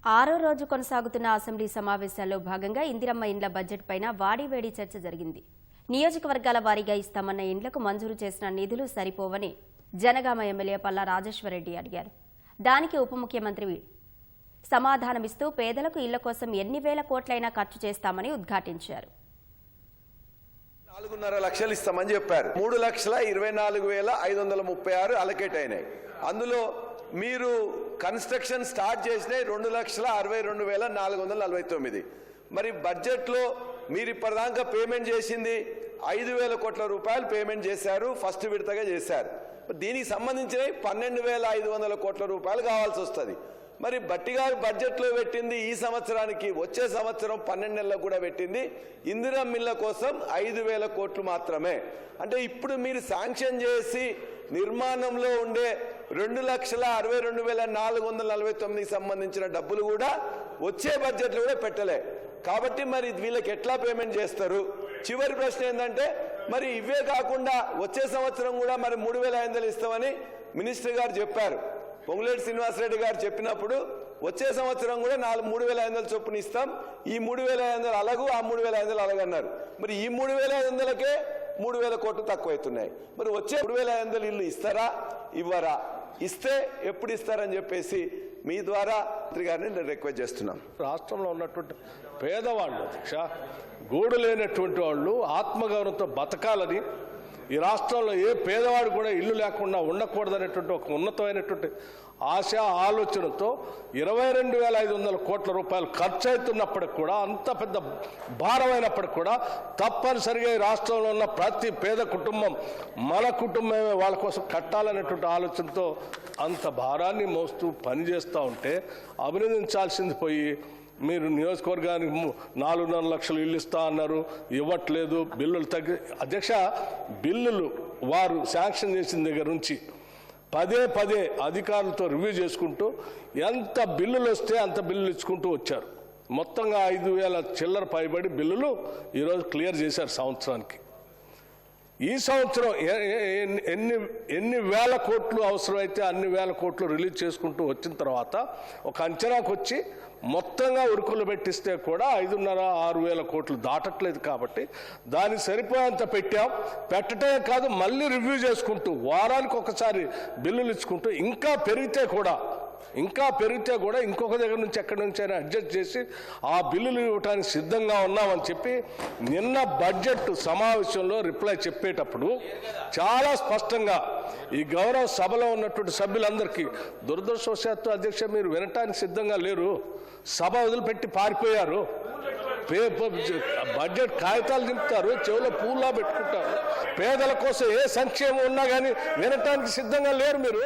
ఆరో రోజు కొనసాగుతున్న అసెంబ్లీ సమావేశాల్లో భాగంగా ఇందిరమ్మ ఇండ్ల బడ్జెట్ పైన వాడివేడి చర్చ జరిగింది. నియోజకవర్గాల వారీగా ఇస్తామన్న ఇండ్లకు మంజూరు చేసిన నిధులు సరిపోవని జనగామ ఎమ్మెల్యే పల్లా రాజేశ్వరరెడ్డి అడిగారు. దానికి ఉప ముఖ్యమంత్రి సమాధానమిస్తూ పేదలకు ఇళ్ల కోసం ఎన్ని వేల కోట్లైనా ఖర్చు చేస్తామని ఉద్ఘాటించారు. 4.5 లక్షలు ఇస్తామని చెప్పారు. 3,24,536 అలకేట్ అయినాయి. అందులో మీరు కన్స్ట్రక్షన్ స్టార్ట్ చేసినాయి 2,62,449. మరి బడ్జెట్లో మీరు ఇప్పటిదాకా పేమెంట్ చేసింది 5,000 కోట్ల రూపాయలు పేమెంట్ చేశారు. ఫస్ట్ విడతగా చేశారు. దీనికి సంబంధించినవి 12,500 కోట్ల రూపాయలు కావాల్సి వస్తుంది. మరి బట్టి గారు బడ్జెట్లో పెట్టింది ఈ సంవత్సరానికి, వచ్చే సంవత్సరం 12 నెలలకు కూడా పెట్టింది ఇందిరమ్మ ఇళ్ల కోసం 5,000 కోట్లు మాత్రమే. అంటే ఇప్పుడు మీరు శాంక్షన్ చేసి నిర్మాణంలో ఉండే 2,62,449 సంబంధించిన డబ్బులు కూడా వచ్చే బడ్జెట్లో కూడా పెట్టలే. కాబట్టి మరి వీళ్ళకి ఎట్లా పేమెంట్ చేస్తారు? చివరి ప్రశ్న ఏంటంటే, మరి ఇవే కాకుండా వచ్చే సంవత్సరం కూడా మరి 3,500 ఇస్తామని మినిస్టర్ గారు చెప్పారు. పొంగులేటి శ్రీనివాసరెడ్డి గారు చెప్పినప్పుడు వచ్చే సంవత్సరం కూడా 3,500 చొప్పున ఇస్తాం, ఈ 3,500 అలాగూ ఆ 3,500 అలాగన్నారు. మరి ఈ 3,500కే 3,000 కోట్లు తక్కువైతున్నాయి. మరి వచ్చే 3,500 ఇల్లు ఇస్తారా ఇవ్వరా? ఇస్తే ఎప్పుడు ఇస్తారని చెప్పేసి మీ ద్వారా మంత్రి గారిని నేను రిక్వెస్ట్ చేస్తున్నాం. రాష్ట్రంలో ఉన్నటువంటి పేదవాళ్ళు అధ్యక్ష, గూడు లేనటువంటి వాళ్ళు ఆత్మగౌరవంతో బతకాలని, ఈ రాష్ట్రంలో ఏ పేదవాడు కూడా ఇల్లు లేకుండా ఉండకూడదనేటువంటి ఒక ఉన్నతమైనటువంటి ఆశ ఆలోచనతో 22,500 కోట్ల రూపాయలు ఖర్చు అవుతున్నప్పటికి కూడా, అంత పెద్ద భారమైనప్పటికి కూడా తప్పనిసరిగా ఈ రాష్ట్రంలో ఉన్న ప్రతి పేద కుటుంబం మన కుటుంబమే వాళ్ళ కోసం కట్టాలనేటువంటి ఆలోచనతో అంత భారాన్ని మోస్తూ పనిచేస్తూ ఉంటే అభినందించాల్సింది పోయి మీరు నియోజకవర్గానికి 4.5 లక్షలు ఇల్లు ఇస్తా అన్నారు, ఇవ్వట్లేదు, బిల్లులు తగ్గి. అధ్యక్ష, బిల్లులు వారు శాంక్షన్ చేసిన దగ్గర నుంచి పదే అధికారులతో రివ్యూ చేసుకుంటూ ఎంత బిల్లులు వస్తే అంత బిల్లులు ఇచ్చుకుంటూ వచ్చారు. మొత్తంగా 5,000 చిల్లర పైబడి బిల్లులు ఈరోజు క్లియర్ చేశారు సంవత్సరానికి. ఈ సంవత్సరం ఎన్ని వేల కోట్లు అవసరమైతే అన్ని వేల కోట్లు రిలీజ్ చేసుకుంటూ వచ్చిన తర్వాత ఒక అంచనాకు వచ్చి మొత్తంగా ఉరుకులు పెట్టిస్తే కూడా 5,500-6,000 కోట్లు దాటట్లేదు. కాబట్టి దానికి సరిపోయేంత పెట్టటమే కాదు, మళ్ళీ రివ్యూ చేసుకుంటూ వారానికి ఒకసారి బిల్లులు ఇచ్చుకుంటూ ఇంకా పెరిగితే కూడా ఇంకొక దగ్గర నుంచి ఎక్కడి నుంచైనా అడ్జస్ట్ చేసి ఆ బిల్లులు ఇవ్వడానికి సిద్ధంగా ఉన్నామని చెప్పి నిన్న బడ్జెట్ సమావేశంలో రిప్లై చెప్పేటప్పుడు చాలా స్పష్టంగా ఈ గౌరవ సభలో ఉన్నటువంటి సభ్యులందరికీ, దురదృష్టవశాత్తు అధ్యక్ష మీరు వినటానికి సిద్ధంగా లేరు, సభ వదిలిపెట్టి పారిపోయారు, బడ్జెట్ కాగితాలు దింపుతారు, చెవులో పూల్లా పెట్టుకుంటారు, పేదల కోసం ఏ సంక్షేమం ఉన్నా కానీ వినటానికి సిద్ధంగా లేరు మీరు.